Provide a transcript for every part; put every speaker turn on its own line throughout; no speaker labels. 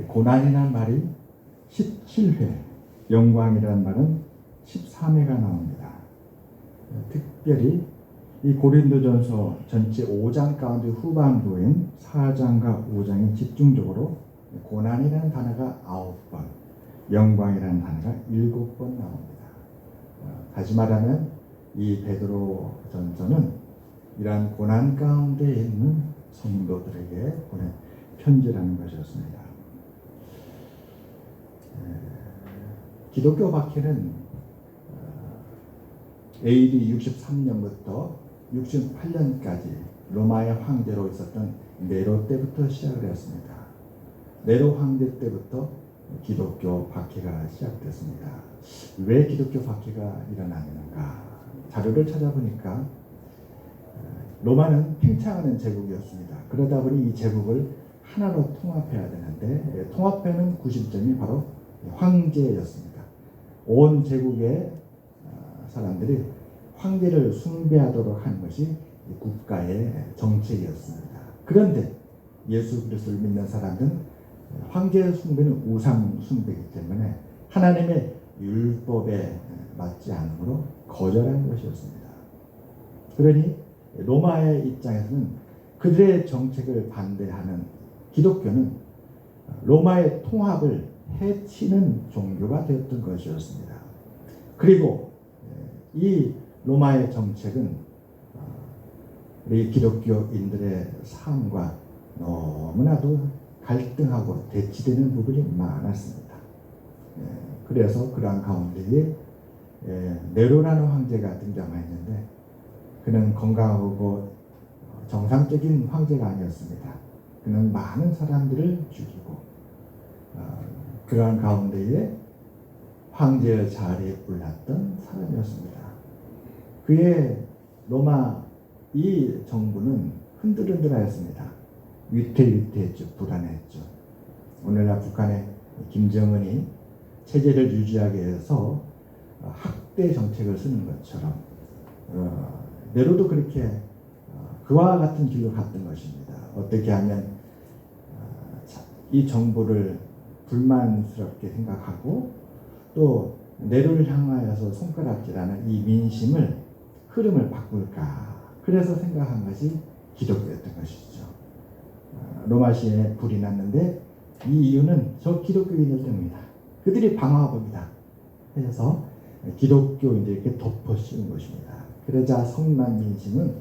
고난이라는 말이 17회, 영광이라는 말은 13회가 나옵니다. 특별히 이 고린도전서 전체 5장 가운데 후반부인 4장과 5장이 집중적으로 고난이라는 단어가 9번, 영광이라는 단어가 7번 나옵니다. 다시 말하면 이 베드로 전서는 이러한 고난 가운데 있는 성도들에게 보낸 편지라는 것이었습니다. 기독교 박해는 AD 63년부터 68년까지 로마의 황제로 있었던 네로 때부터 시작을 했습니다. 네로 황제 때부터 기독교 박해가 시작됐습니다. 왜 기독교 박해가 일어나는가? 자료를 찾아보니까 로마는 팽창하는 제국이었습니다. 그러다 보니 이 제국을 하나로 통합해야 되는데 통합하는 구심점이 바로 황제였습니다. 온 제국의 사람들이 황제를 숭배하도록 하는 것이 국가의 정책이었습니다. 그런데 예수 그리스도를 믿는 사람들은 황제 숭배는 우상 숭배이기 때문에 하나님의 율법에 맞지 않으므로 거절한 것이었습니다. 그러니 로마의 입장에서는 그들의 정책을 반대하는 기독교는 로마의 통합을 해치는 종교가 되었던 것이었습니다. 그리고 이 로마의 정책은 우리 기독교인들의 삶과 너무나도 갈등하고 대치되는 부분이 많았습니다. 그래서 그러한 가운데에 네로라는 황제가 등장했는데 그는 건강하고 정상적인 황제가 아니었습니다. 그는 많은 사람들을 죽이고 그러한 가운데에 황제의 자리에 올랐던 사람이었습니다. 그의 로마 이 정부는 흔들흔들하였습니다. 위태위태했죠. 불안했죠. 오늘날 북한의 김정은이 체제를 유지하기 위해서 학대 정책을 쓰는 것처럼 네로도 그렇게 그와 같은 길로 갔던 것입니다. 어떻게 하면 이 정부를 불만스럽게 생각하고 또 네로를 향하여서 손가락질하는 이 민심을 흐름을 바꿀까 그래서 생각한 것이 기독교였던 것이죠. 로마시에 불이 났는데 이 이유는 저 기독교인들 때문이다. 그들이 방화범이다. 해서 기독교인들에게 덮어씌운 것입니다. 그러자 성난 민심은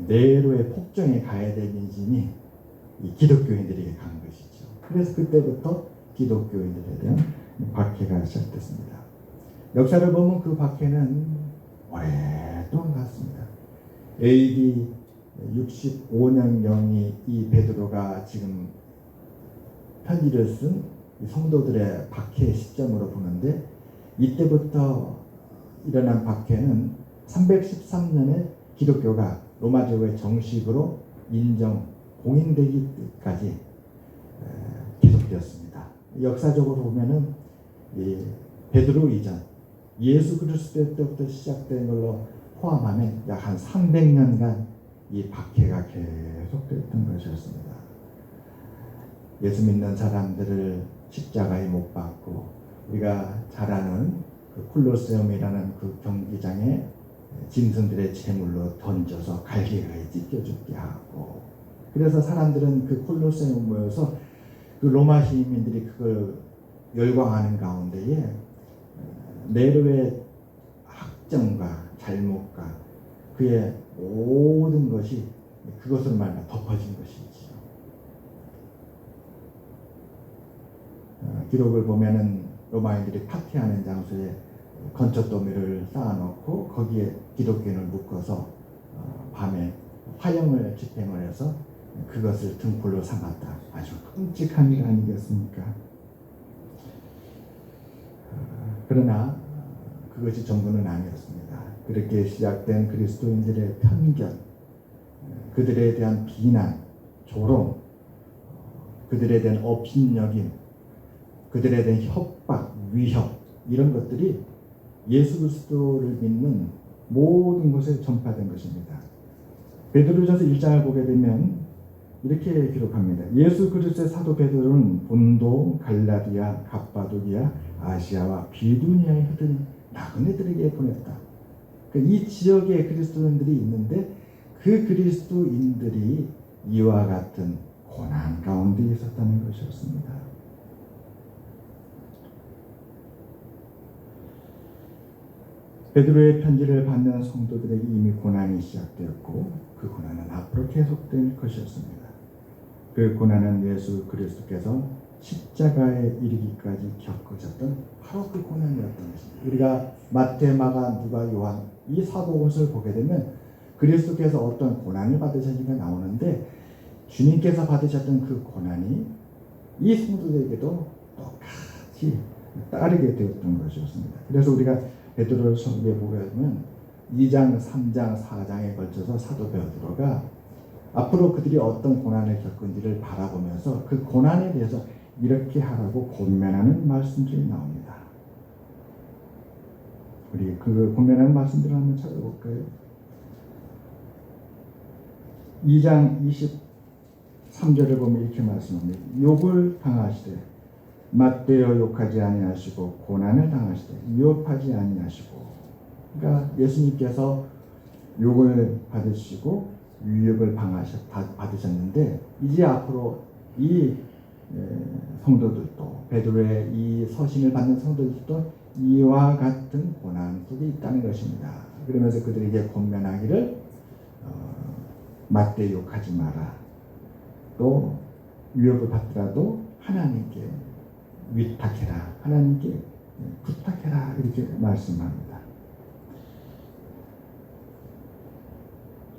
네로의 폭정에 가야 될 민심이 이 기독교인들에게 간 것이죠. 그래서 그때부터 기독교인들에 대한 박해가 시작됐습니다. 역사를 보면 그 박해는 오랫동안 갔습니다. AD 65년경이 이 베드로가 지금 편지를 쓴 성도들의 박해 시점으로 보는데 이때부터 일어난 박해는 313년에 기독교가 로마 제국의 정식으로 인정 공인되기까지 계속되었습니다. 역사적으로 보면은 이 베드로 이전 예수 그리스도 때부터 시작된 걸로 포함하면 약 한 300년간 이 박해가 계속됐던 것이었습니다. 예수 믿는 사람들을 십자가에 못 박고 우리가 잘 아는 그 콜로세움이라는 그 경기장에 짐승들의 제물로 던져서 갈기갈기 찢겨 죽게 하고 그래서 사람들은 그 콜로세움 모여서 그 로마 시민들이 그걸 열광하는 가운데에 네로의 학정과 잘못과 그의 모든 것이 그것으로 말미암아 덮어진 것이지요. 기록을 보면은 로마인들이 파티하는 장소에 건초더미를 쌓아놓고 거기에 기독교인을 묶어서 밤에 화형을 집행을 해서 그것을 등불로 삼았다. 아주 끔찍한 일 아니겠습니까? 그러나 그것이 전부는 아니었습니다. 그렇게 시작된 그리스도인들의 편견, 그들에 대한 비난, 조롱, 그들에 대한 업신여김, 그들에 대한 협박, 위협 이런 것들이 예수 그리스도를 믿는 모든 곳에 전파된 것입니다. 베드로전서 1장을 보게 되면 이렇게 기록합니다. 예수 그리스도의 사도 베드로는 본도, 갈라디아, 갑바도기아, 아시아와 비두니아에 흩은 나그네들에게 보냈다. 이 지역에 그리스도인들이 있는데 그 그리스도인들이 이와 같은 고난 가운데 있었다는 것이었습니다. 베드로의 편지를 받는 성도들에게 이미 고난이 시작되었고 그 고난은 앞으로 계속될 것이었습니다. 그 고난은 예수 그리스도께서 십자가에 이르기까지 겪으셨던 바로 그 고난이었던 것입니다. 우리가 마태, 마가, 누가, 요한 이 사복음서를 보게 되면 그리스도께서 어떤 고난을 받으셨는가 나오는데 주님께서 받으셨던 그 고난이 이 성도들에게도 똑같이 따르게 되었던 것이었습니다. 그래서 우리가 베드로서에 보게 되면 2장, 3장, 4장에 걸쳐서 사도 베드로가 앞으로 그들이 어떤 고난을 겪은지를 바라보면서 그 고난에 대해서 이렇게 하라고 권면하는 말씀들이 나옵니다. 우리 그 권면하는 말씀들을 한번 찾아볼까요? 2장 23절을 보면 이렇게 말씀합니다. 욕을 당하시되 맞대어 욕하지 아니하시고 고난을 당하시되 위협하지 아니하시고. 그러니까 예수님께서 욕을 받으시고 위협을 받으셨는데 이제 앞으로 이 성도들도 베드로의 이 서신을 받는 성도들도 이와 같은 고난 속에 있다는 것입니다. 그러면서 그들에게 권면하기를 맞대 욕하지 마라. 또 위협을 받더라도 하나님께 위탁해라. 하나님께 부탁해라. 이렇게 말씀합니다.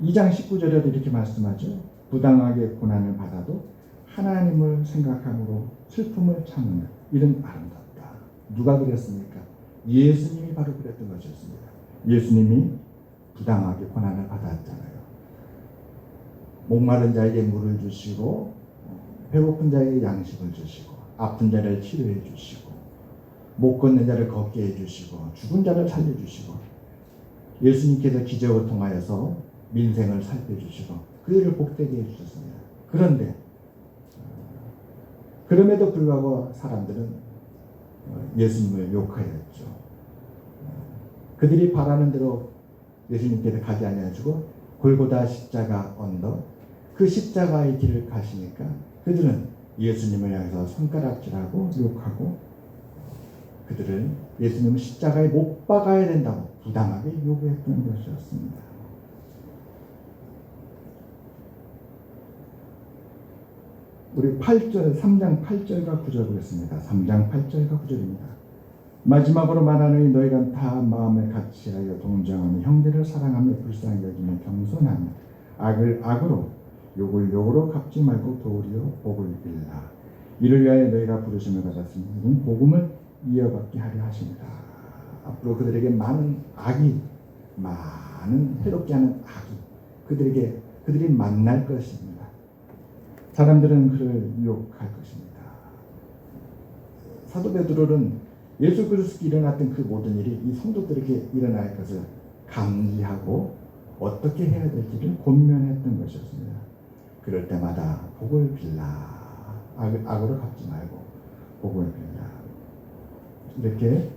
2장 19절에도 이렇게 말씀하죠. 부당하게 고난을 받아도 하나님을 생각함으로 슬픔을 참는 이런 아름답다. 누가 그랬습니까? 예수님이 바로 그랬던 것이었습니다. 예수님이 부당하게 고난을 받았잖아요. 목마른 자에게 물을 주시고 배고픈 자에게 양식을 주시고 아픈 자를 치료해 주시고 못 걷는 자를 걷게 해 주시고 죽은 자를 살려 주시고 예수님께서 기적을 통하여서 민생을 살펴주시고 그들을 복되게 해주셨습니다. 그런데 그럼에도 불구하고 사람들은 예수님을 욕하였죠. 그들이 바라는 대로 예수님께서 가지 아니하시고 골고다 십자가 언덕 그 십자가의 길을 가시니까 그들은 예수님을 향해서 손가락질하고 욕하고 그들은 예수님을 십자가에 못 박아야 된다고 부당하게 요구했던 것이었습니다. 우리 3장 8절과 9절 보겠습니다. 3장 8절과 9절입니다. 마지막으로 말하노니 너희가 다 마음을 같이하여 동정하며 형제를 사랑하며 불쌍히 여기며 겸손하며 악을 악으로 욕을 욕으로 갚지 말고 도리어 복을 빌라. 이를 위하여 너희가 부르심을 받았으니 이는 복음을 이어받게 하려 하십니다. 앞으로 그들에게 많은 악이 많은 해롭게 하는 악이 그들이 만날 것입니다. 사람들은 그를 유혹할 것입니다. 사도 베드로는 예수 그리스도께 일어났던 그 모든 일이 이 성도들에게 일어날 것을 감지하고 어떻게 해야 될지를 권면했던 것이었습니다. 그럴 때마다 복을 빌라. 악으로 갚지 말고 복을 빌라. 이렇게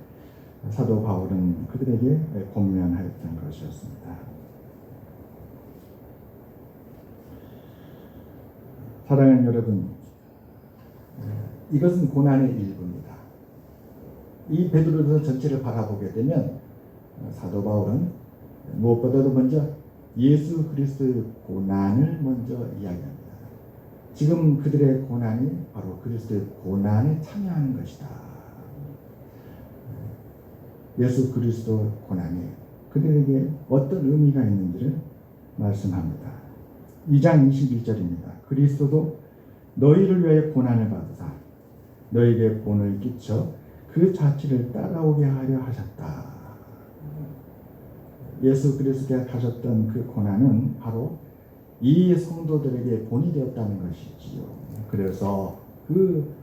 사도 바울은 그들에게 권면하였던 것이었습니다. 사랑하는 여러분, 이것은 고난의 일부입니다. 이 베드로서 전체를 바라보게 되면 사도 바울은 무엇보다도 먼저 예수 그리스도의 고난을 먼저 이야기합니다. 지금 그들의 고난이 바로 그리스도의 고난에 참여하는 것이다. 예수 그리스도의 고난이 그들에게 어떤 의미가 있는지를 말씀합니다. 2장 21절입니다. 그리스도도 너희를 위하여 고난을 받으사 너희에게 본을 끼쳐 그 자취를 따라오게 하려 하셨다. 예수 그리스도가 가셨던 그 고난은 바로 이 성도들에게 본이 되었다는 것이지요. 그래서 그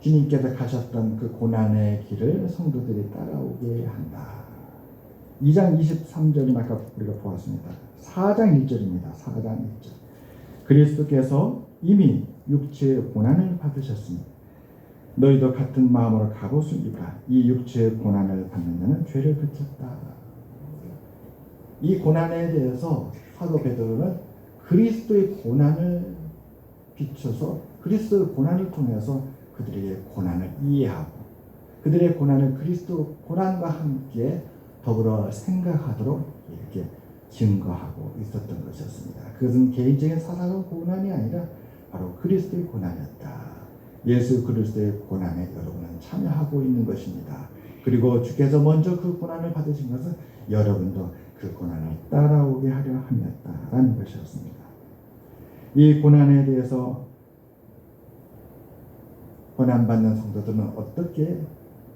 주님께서 가셨던 그 고난의 길을 성도들이 따라오게 한다. 2장 23절은 아까 우리가 보았습니다. 4장 1절입니다. 4장 1절. 그리스도께서 이미 육체의 고난을 받으셨으니 너희도 같은 마음으로 갑옷을 이 육체의 고난을 받는 자는 죄를 그쳤다. 이 고난에 대해서 사도 베드로는 그리스도의 고난을 비춰서 그리스도의 고난을 통해서 그들에게 고난을 이해하고 그들의 고난을 그리스도 고난과 함께 더불어 생각하도록 이렇게 증거하고 있었던 것이었습니다. 그것은 개인적인 사사로운 고난이 아니라 바로 그리스도의 고난이었다. 예수 그리스도의 고난에 여러분은 참여하고 있는 것입니다. 그리고 주께서 먼저 그 고난을 받으신 것은 여러분도 그 고난을 따라오게 하려 함이었다라는 것이었습니다. 이 고난에 대해서 고난받는 성도들은 어떻게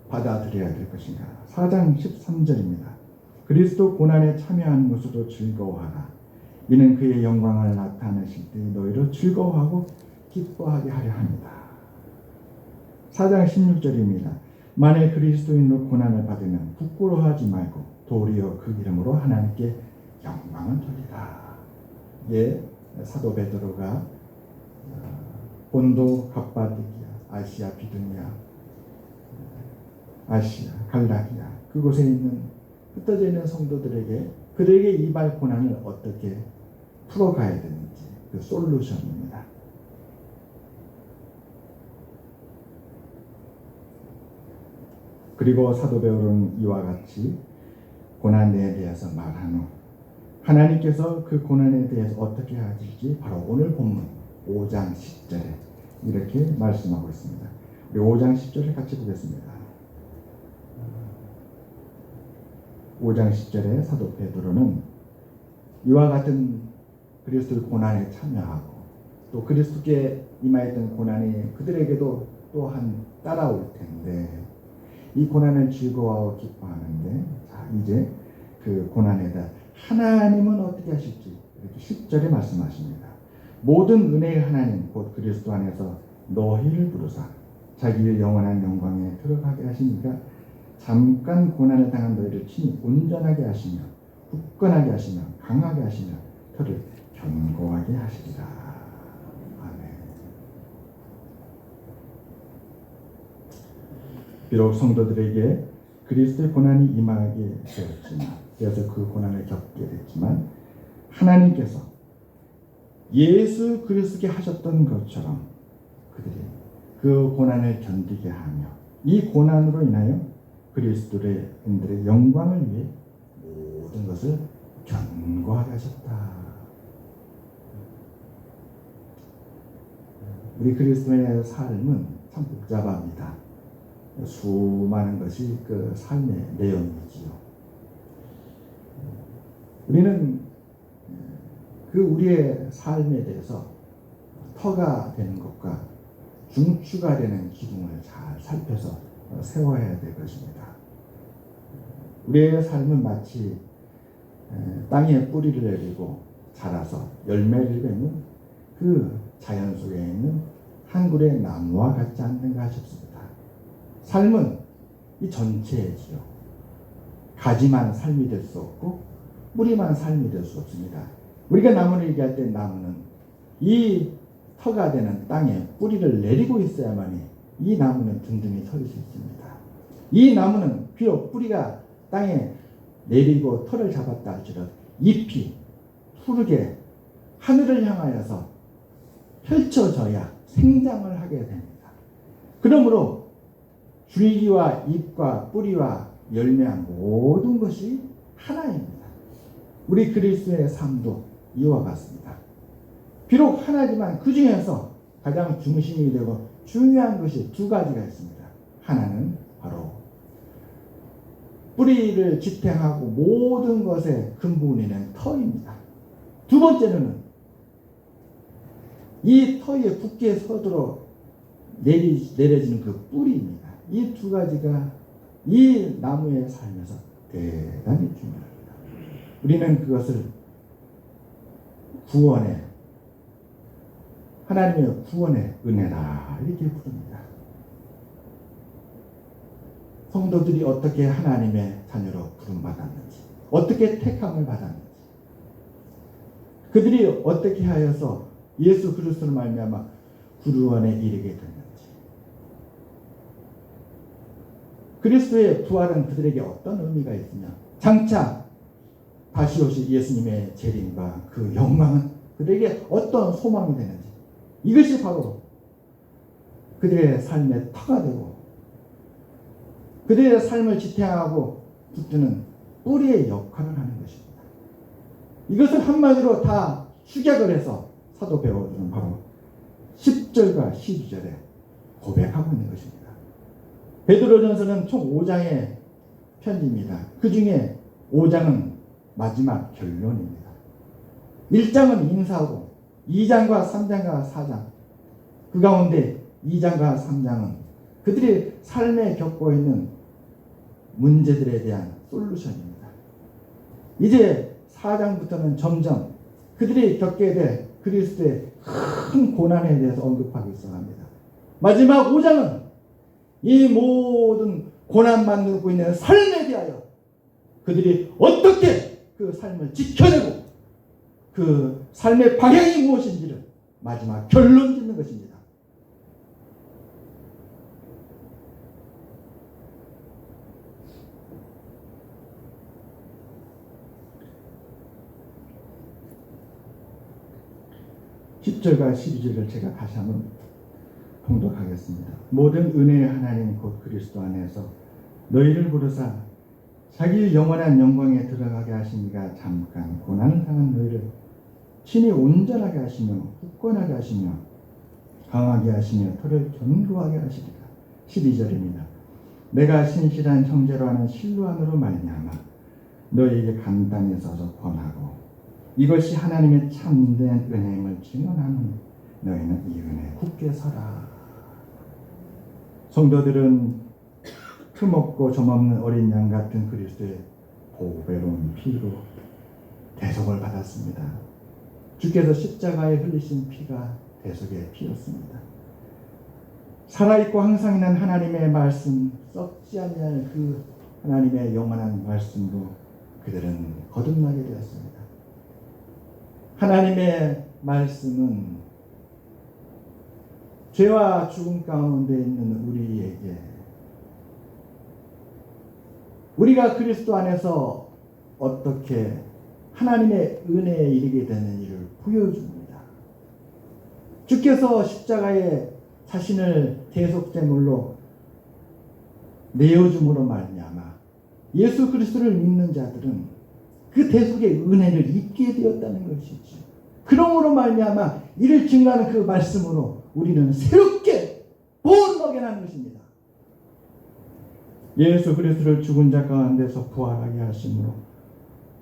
받아들여야 될 것인가? 4장 13절입니다. 그리스도 고난에 참여하는 것으로 즐거워하라. 이는 그의 영광을 나타내실 때 너희로 즐거워하고 기뻐하게 하려 합니다. 4장 16절입니다. 만일 그리스도인으로 고난을 받으면 부끄러워하지 말고 도리어 그 이름으로 하나님께 영광을 돌리라. 예, 사도 베드로가 본도 갑바디기아, 아시아 비두니아, 아시아 갈라디아 그곳에 있는 흩어져 있는 성도들에게 그들에게 이발 고난을 어떻게 풀어가야 되는지 그 솔루션입니다. 그리고 사도 베드로는 이와 같이 고난에 대해서 말한 후 하나님께서 그 고난에 대해서 어떻게 하실지 바로 오늘 본문 5장 10절에 이렇게 말씀하고 있습니다. 우리 5장 10절을 같이 보겠습니다. 5장 10절에 사도 베드로는 이와 같은 그리스도의 고난에 참여하고 또 그리스도께 임하였던 고난이 그들에게도 또한 따라올 텐데 이 고난을 즐거워하고 기뻐하는데 자 이제 그 고난에 대한 하나님은 어떻게 하실지 이렇게 10절에 말씀하십니다. 모든 은혜의 하나님 곧 그리스도 안에서 너희를 부르사 자기의 영원한 영광에 들어가게 하시니까 잠깐 고난을 당한 너희를 친히 온전하게 하시며 굳건하게 하시며 강하게 하시며 혀를 견고하게 하시리라. 아멘. 비록 성도들에게 그리스도의 고난이 임하게 되었지만 그래서 그 고난을 겪게 됐지만 하나님께서 예수 그리스도께 하셨던 것처럼 그들이 그 고난을 견디게 하며 이 고난으로 인하여 그리스도인들의 영광을 위해 모든 것을 견고하게 하셨다. 우리 그리스도인의 삶은 참 복잡합니다. 수많은 것이 그 삶의 내용이지요. 우리는 그 우리의 삶에 대해서 터가 되는 것과 중추가 되는 기둥을 잘 살펴서 세워야 될 것입니다. 우리의 삶은 마치 땅에 뿌리를 내리고 자라서 열매를 맺는 그 자연 속에 있는 한 그루의 나무와 같지 않는가 싶습니다. 삶은 이 전체이지요. 가지만 삶이 될 수 없고 뿌리만 삶이 될 수 없습니다. 우리가 나무를 얘기할 때 나무는 이 터가 되는 땅에 뿌리를 내리고 있어야만이 이 나무는 든든히 설 수 있습니다. 이 나무는 비록 뿌리가 땅에 내리고 털을 잡았다 할지라도 잎이 푸르게 하늘을 향하여서 펼쳐져야 생장을 하게 됩니다. 그러므로 줄기와 잎과 뿌리와 열매와 모든 것이 하나입니다. 우리 그리스도의 삶도 이와 같습니다. 비록 하나지만 그 중에서 가장 중심이 되고 중요한 것이 두 가지가 있습니다. 하나는 바로 뿌리를 지탱하고 모든 것의 근본이 된 터입니다. 두 번째는 이 터에 굳게 서도록 내려지는 그 뿌리입니다. 이 두 가지가 이 나무의 삶에서 대단히 중요합니다. 우리는 그것을 구원의 하나님의 구원의 은혜라 이렇게 부릅니다. 성도들이 어떻게 하나님의 자녀로 부름받았는지, 어떻게 택함을 받았는지, 그들이 어떻게 하여서 예수 그리스도를 말미암아 구원에 이르게 됐는지. 그리스도의 부활은 그들에게 어떤 의미가 있으냐? 장차 다시 오실 예수님의 재림과 그 영광은 그들에게 어떤 소망이 되는지. 이것이 바로 그들의 삶의 터가 되고 그들의 삶을 지탱하고 붙드는 뿌리의 역할을 하는 것입니다. 이것을 한마디로 다 축약을 해서 사도 베드로는 바로 10절과 12절에 고백하고 있는 것입니다. 베드로전서는 총 5장의 편지입니다. 그 중에 5장은 마지막 결론입니다. 1장은 인사하고 2장과 3장과 4장, 그 가운데 2장과 3장은 그들이 삶에 겪고 있는 문제들에 대한 솔루션입니다. 이제 4장부터는 점점 그들이 겪게 될 그리스도의 큰 고난에 대해서 언급하기 시작합니다. 마지막 5장은 이 모든 고난만 누고 있는 삶에 대하여 그들이 어떻게 그 삶을 지켜내고 그 삶의 방향이 무엇인지를 마지막 결론 짓는 것입니다. (10절과) (12절을) 제가 다시 한번 봉독하겠습니다. 모든 은혜의 하나님 곧 그리스도 안에서 너희를 부르사 자기 영원한 영광에 들어가게 하시니가 잠깐 고난을 당한 너희를 친히 온전하게 하시며 굳건하게 하시며 강하게 하시며 털을 견고하게 하시리라. 12절입니다. 내가 신실한 형제로 하는 실로안으로 말미암아 너희에게 간단히 써서 권하고 이것이 하나님의 참된 은혜임을 증언하는 너희는 이 은혜에 굳게 서라. 성도들은 흠없고 점없는 어린 양 같은 그리스도의 보배로운 피로 대속을 받았습니다. 주께서 십자가에 흘리신 피가 대속의 피였습니다. 살아있고 항상 있는 하나님의 말씀, 썩지 아니할 그 하나님의 영원한 말씀으로 그들은 거듭나게 되었습니다. 하나님의 말씀은 죄와 죽음 가운데 있는 우리에게 우리가 그리스도 안에서 어떻게 하나님의 은혜에 이르게 되는지를 보여줍니다. 주께서 십자가에 자신을 대속제물로 내어줌으로 말미암아 예수 그리스도를 믿는 자들은 그 대속의 은혜를 입게 되었다는 것이죠. 그러므로 말미암아 이를 증거하는 그 말씀으로 우리는 새롭게 본받게 하는 것입니다. 예수 그리스도를 죽은 자 가운데서 부활하게 하심으로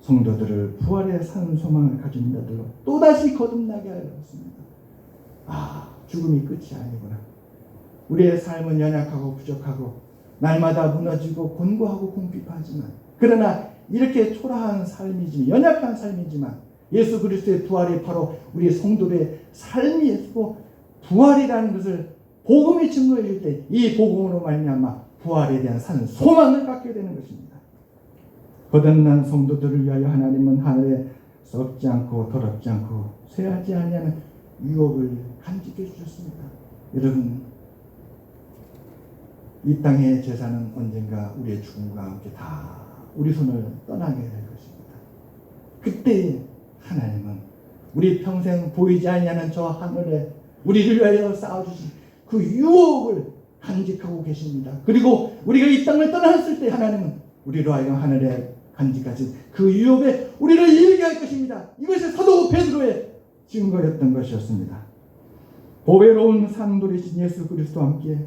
성도들을 부활의 산 소망을 가진 자들로 또다시 거듭나게 하였습니다. 죽음이 끝이 아니구나. 우리의 삶은 연약하고 부족하고 날마다 무너지고 곤고하고 궁핍하지만 그러나 이렇게 초라한 삶이지만 연약한 삶이지만 예수 그리스도의 부활이 바로 우리 성도들의 삶이고 부활이라는 것을 복음이 증거해 줄 때 이 복음으로 말미암아 부활에 대한 산 소망을 갖게 되는 것입니다. 거듭난 성도들을 위하여 하나님은 하늘에 썩지 않고 더럽지 않고 쇠하지 아니하는 유업을 간직해 주셨습니다. 여러분, 이 땅의 재산은 언젠가 우리의 죽음과 함께 다 우리 손을 떠나게 될 것입니다. 그때 하나님은 우리 평생 보이지 아니하는 저 하늘에 우리를 위하여 쌓아주신 그 유업을 간직하고 계십니다. 그리고 우리가 이 땅을 떠났을 때 하나님은 우리로 하여금 하늘에 간직하신 그 유업에 우리를 이르게 할 것입니다. 이것이 사도 베드로의 증거였던 것이었습니다. 보배로운 산돌이신 예수 그리스도와 함께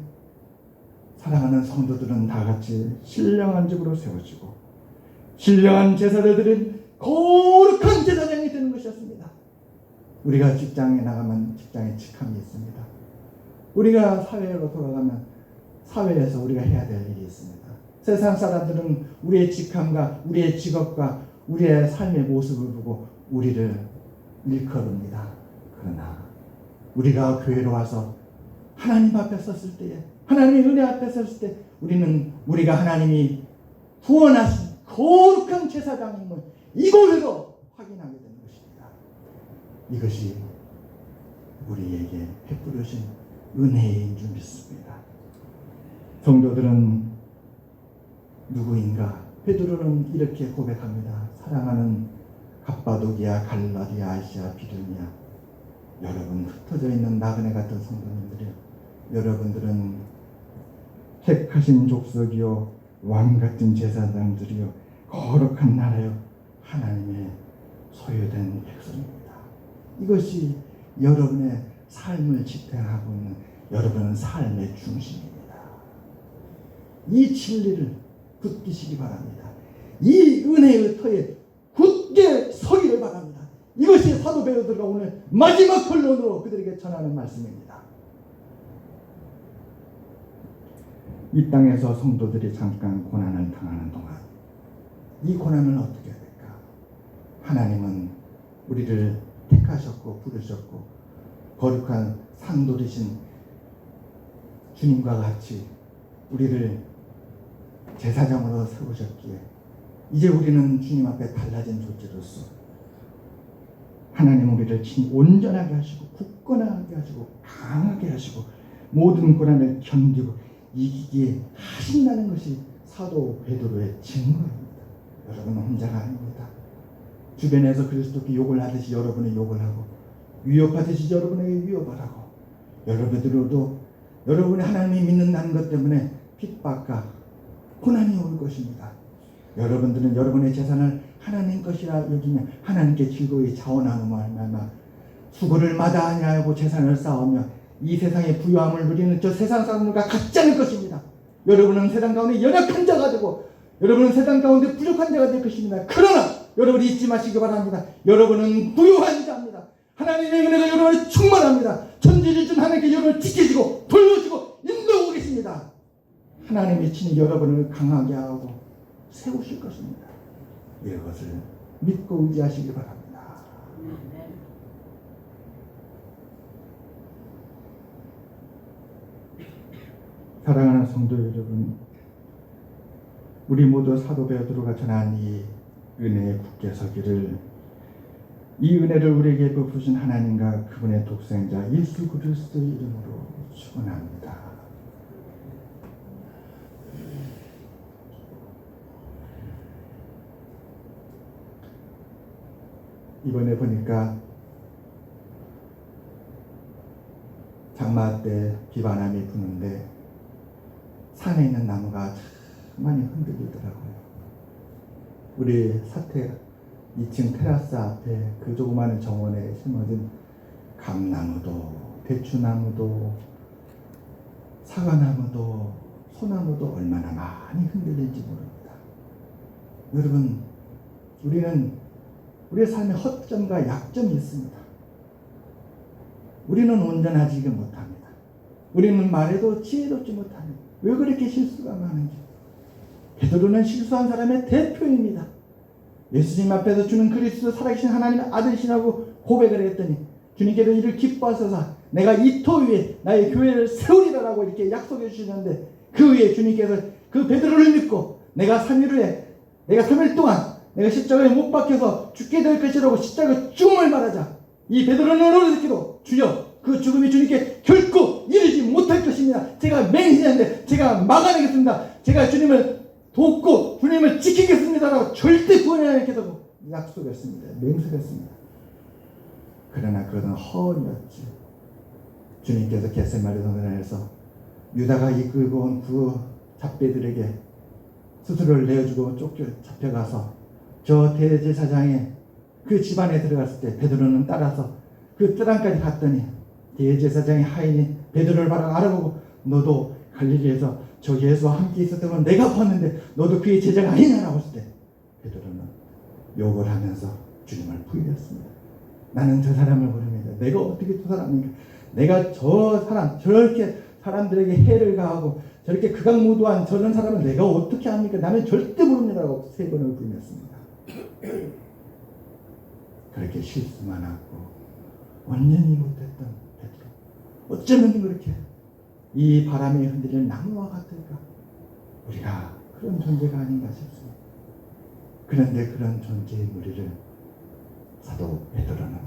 사랑하는 성도들은 다 같이 신령한 집으로 세워지고 신령한 제사를 드린 거룩한 제사장이 되는 것이었습니다. 우리가 직장에 나가면 직장에 직함이 있습니다. 우리가 사회로 돌아가면 사회에서 우리가 해야 될 일이 있습니다. 세상 사람들은 우리의 직함과 우리의 직업과 우리의 삶의 모습을 보고 우리를 일컬읍니다. 그러나 우리가 교회로 와서 하나님 앞에 섰을 때에 하나님의 은혜 앞에 섰을 때 우리는 우리가 하나님이 구원하신 거룩한 제사장임을 이곳에서 확인하게 되는 것입니다. 이것이 우리에게 베풀으신 은혜인 줄 믿습니다. 성도들은 누구인가? 베드로는 이렇게 고백합니다. 사랑하는 갑바도기아, 갈라디아, 아시아, 비두니아, 여러분 흩어져 있는 나그네 같은 성도님들이요, 여러분들은 택하신 족속이요, 왕 같은 제사장들이요, 거룩한 나라요, 하나님의 소유된 백성입니다. 이것이 여러분의 삶을 지탱하고 있는 여러분의 삶의 중심입니다. 이 진리를 붙드시기 바랍니다. 이 은혜의 터에 굳게 서기를 바랍니다. 이것이 사도 베드로가 오늘 마지막 결론으로 그들에게 전하는 말씀입니다. 이 땅에서 성도들이 잠깐 고난을 당하는 동안 이 고난을 어떻게 해야 될까? 하나님은 우리를 택하셨고 부르셨고 거룩한 상도리신 주님과 같이 우리를 제사장으로 세우셨기에 이제 우리는 주님 앞에 달라진 존재로서 하나님 우리를 온전하게 하시고 굳건하게 하시고 강하게 하시고 모든 고난을 견디고 이기게 하신다는 것이 사도 베드로의 증거입니다. 여러분은 혼자가 아닙니다. 주변에서 그리스도께 욕을 하듯이 여러분이 욕을 하고 위협하듯이 여러분에게 위협을 하고 여러분들도 여러분이 하나님이 믿는다는 것 때문에 핍박과 고난이 올 것입니다. 여러분들은 여러분의 재산을 하나님 것이라 여기며 하나님께 즐거이 자원하는 말마다 수고를 마다하냐 하고 재산을 쌓으며 이 세상의 부유함을 누리는 저 세상 사람들과 같지 않을 것입니다. 여러분은 세상 가운데 연약한 자가 되고 여러분은 세상 가운데 부족한 자가 될 것입니다. 그러나 여러분이 잊지 마시기 바랍니다. 여러분은 부유한 자입니다. 하나님의 은혜가 여러분을 충만합니다. 천지를 하나님께 여러분을 지켜주고 돌보시고 인도하고 계십니다. 하나님이 친히 여러분을 강하게 하고 세우실 것입니다. 이것을 믿고 의지하시기 바랍니다. 사랑하는 성도 여러분, 우리 모두 사도 베드로가 전한 이 은혜에 굳게 서기를, 이 은혜를 우리에게 베푸신 하나님과 그분의 독생자 예수 그리스도의 이름으로 축원합니다. 이번에 보니까 장마 때 비바람이 부는데 산에 있는 나무가 참 많이 흔들리더라고요. 우리 사택 2층 테라스 앞에 그 조그마한 정원에 심어진 감나무도 대추나무도 사과나무도 소나무도 얼마나 많이 흔들릴지 모릅니다. 여러분, 우리는 우리의 삶에 허점과 약점이 있습니다. 우리는 온전하지 못합니다. 우리는 말해도 지혜롭지 못합니다. 왜 그렇게 실수가 많은지. 베드로는 실수한 사람의 대표입니다. 예수님 앞에서 주는 그리스도 살아계신 하나님의 아들이시라고 고백을 했더니 주님께서 이를 기뻐하셔서 내가 이 터 위에 나의 교회를 세우리라라고 이렇게 약속해 주시는데, 그 위에 주님께서 그 베드로를 믿고 내가 3일 후에 내가 3일 동안 내가 십자가에 못 박혀서 죽게 될 것이라고 십자가 죽음을 말하자 이 베드로는 얼어듣기로 주여 그 죽음이 주님께 결코 이르지 못할 것입니다. 제가 맹세하는데 제가 막아내겠습니다. 제가 주님을 돕고 주님을 지키겠습니다라고 절대 구원하지 않겠다고 약속했습니다. 맹세했습니다. 그러나 그것은 허언이었지. 주님께서 겟세마네 동산에서 유다가 이끌고 온 그 잡배들에게 스스로를 내어주고 잡혀가서 저 대제사장의 그 집안에 들어갔을 때 베드로는 따라서 그 뜰안까지 갔더니 대제사장의 하인이 베드로를 바로 알아보고 너도 갈릴리에서 저 예수와 함께 있었던 건 내가 봤는데 너도 그의 제자가 아니냐라고 했을 때 베드로는 욕을 하면서 주님을 부인했습니다. 나는 저 사람을 모릅니다. 내가 어떻게 저 사람인가? 내가 저 사람 저렇게 사람들에게 해를 가하고 저렇게 극악무도한 저런 사람을 내가 어떻게 합니까? 나는 절대 모릅니다라고 3번을 부인했습니다. 그렇게 실수만 하고 완전히 못했던 베드로, 어쩌면 그렇게 이 바람에 흔들리는 나무와 같을까? 우리가 그런 존재가 아닌가 싶습니다. 그런데 그런 존재인 우리를 사도 베드로는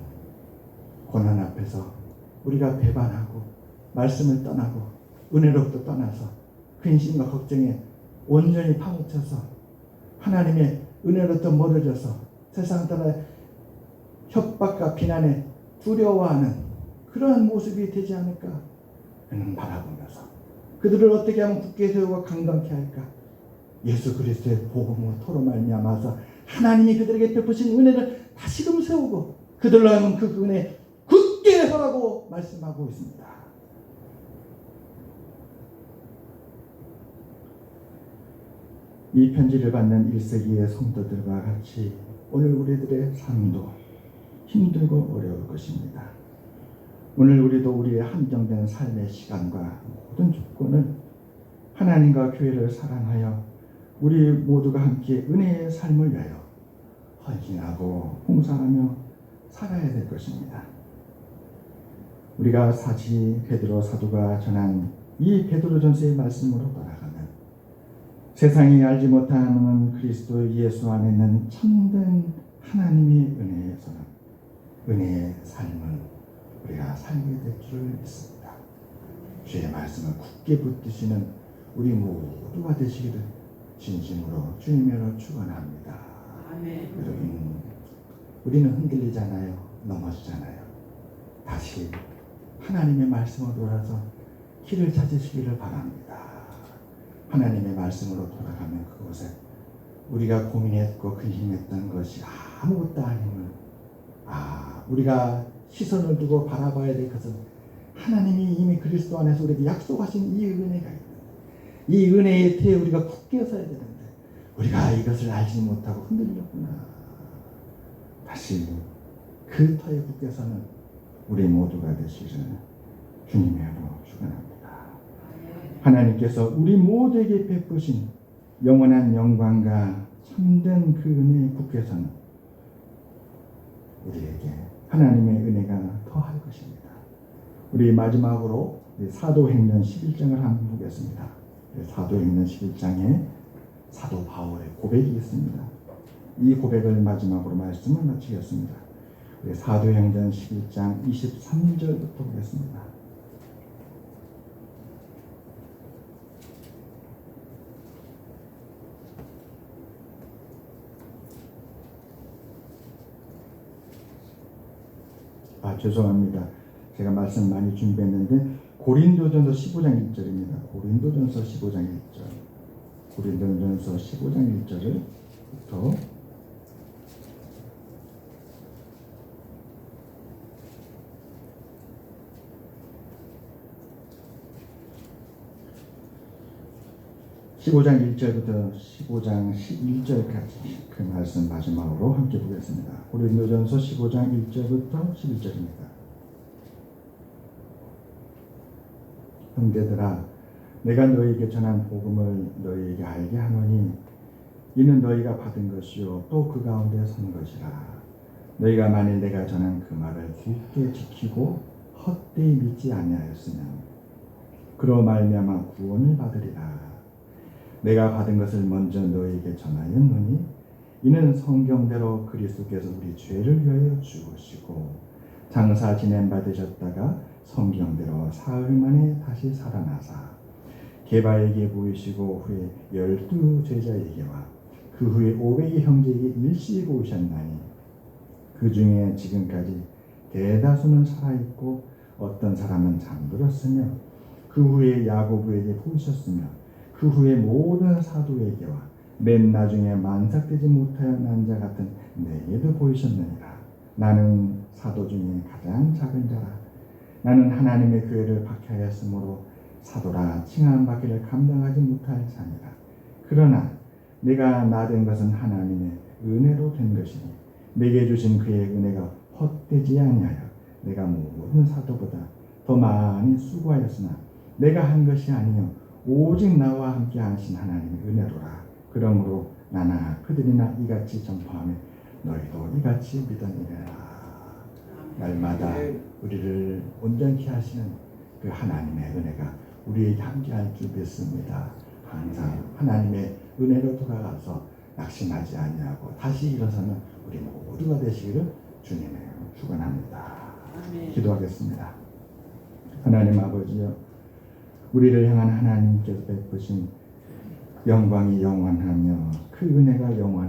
고난 앞에서 우리가 배반하고 말씀을 떠나고 은혜로부터 떠나서 근심과 걱정에 온전히 파묻혀서 하나님의 은혜로부터 멀어져서 세상 따라 협박과 비난에 두려워하는 그러한 모습이 되지 않을까 하는 바라보면서 그들을 어떻게 하면 굳게 세우고 강건케 할까? 예수 그리스도의 복음으로 토로 말미암아서 하나님이 그들에게 베푸신 은혜를 다시금 세우고 그들로 하여금 그 은혜 굳게 서라고 말씀하고 있습니다. 이 편지를 받는 1세기의 성도들과 같이 오늘 우리들의 삶도 힘들고 어려울 것입니다. 오늘 우리도 우리의 한정된 삶의 시간과 모든 조건을 하나님과 교회를 사랑하여 우리 모두가 함께 은혜의 삶을 위하여 헌신하고 봉사하며 살아야 될 것입니다. 우리가 사지 베드로 사도가 전한 이 베드로전서의 말씀으로 돌아가면 세상이 알지 못하는 그리스도 예수 안에는 참된 하나님의 은혜에서는 은혜의 삶을 우리가 살게 될 줄을 믿습니다. 주의 말씀을 굳게 붙드시는 우리 모두가 되시기를 진심으로 주님으로 축원합니다. 여러분, 우리는 흔들리잖아요. 넘어지잖아요. 다시 하나님의 말씀으로 돌아서 길을 찾으시기를 바랍니다. 하나님의 말씀으로 돌아가면 그곳에 우리가 고민했고 근심했던 것이 아무것도 아님을 우리가 시선을 두고 바라봐야 될 것은 하나님이 이미 그리스도 안에서 우리에게 약속하신 이 은혜가 있는데 이 은혜의 태에 우리가 굳게 서야 되는데 우리가 이것을 알지 못하고 흔들렸구나. 다시 그 터에 굳게 서는 우리 모두가 되시기를 주님의 이름으로 축원합니다. 하나님께서 우리 모두에게 베푸신 영원한 영광과 참된 그 은혜의 굳게 서는 우리에게 하나님의 은혜가 더할 것입니다. 우리 마지막으로 사도행전 11장을 한번 보겠습니다. 사도행전 11장에 사도 바울의 고백이 있습니다. 이 고백을 마지막으로 말씀을 마치겠습니다. 사도행전 11장 23절부터 보겠습니다. 죄송합니다. 제가 말씀 많이 준비했는데 고린도전서 15장 1절입니다. 고린도전서 15장 1절. 고린도전서 15장 1절부터 15장 1절부터 15장 11절까지 그 말씀 마지막으로 함께 보겠습니다. 고린도전서 15장 1절부터 11절입니다. 형제들아, 내가 너희에게 전한 복음을 너희에게 알게 하노니 이는 너희가 받은 것이요 또 그 가운데 선 것이라. 너희가 만일 내가 전한 그 말을 굳게 지키고 헛되이 믿지 아니하였으면 그로 말미암아 구원을 받으리라. 내가 받은 것을 먼저 너희에게 전하였노니 이는 성경대로 그리스도께서 우리 죄를 위하여 죽으시고 장사 지낸 바 되셨다가 성경대로 사흘 만에 다시 살아나사 게바에게 보이시고 후에 12 제자에게와 그 후에 500의 형제에게 일시에 보이셨나니 그 중에 지금까지 대다수는 살아있고 어떤 사람은 잠들었으며 그 후에 야고보에게 보이셨으며 그 후에 모든 사도에게와 맨 나중에 만삭되지 못하여 난 자 같은 내게도 보이셨느니라. 나는 사도 중에 가장 작은 자라. 나는 하나님의 교회를 박해하였으므로 사도라 칭함받기를 감당하지 못할 자니라. 그러나 내가 나된 것은 하나님의 은혜로 된 것이니 내게 주신 그의 은혜가 헛되지 아니하여 내가 모든 사도보다 더 많이 수고하였으나 내가 한 것이 아니요 오직 나와 함께 하신 하나님의 은혜로라. 그러므로 나나 그들이나 이같이 전파하며 너희도 이같이 믿으니라. 날마다 우리를 온전케 하시는 그 하나님의 은혜가 우리에게 함께할 줄 믿습니다. 항상 하나님의 은혜로 돌아가서 낙심하지 아니하고 다시 일어서는 우리 모두가 되시기를 주님의 축원합니다. 기도하겠습니다. 하나님 아버지여, 우리를 향한 하나님께서 베푸신 영광이 영원하며 그 은혜가 영원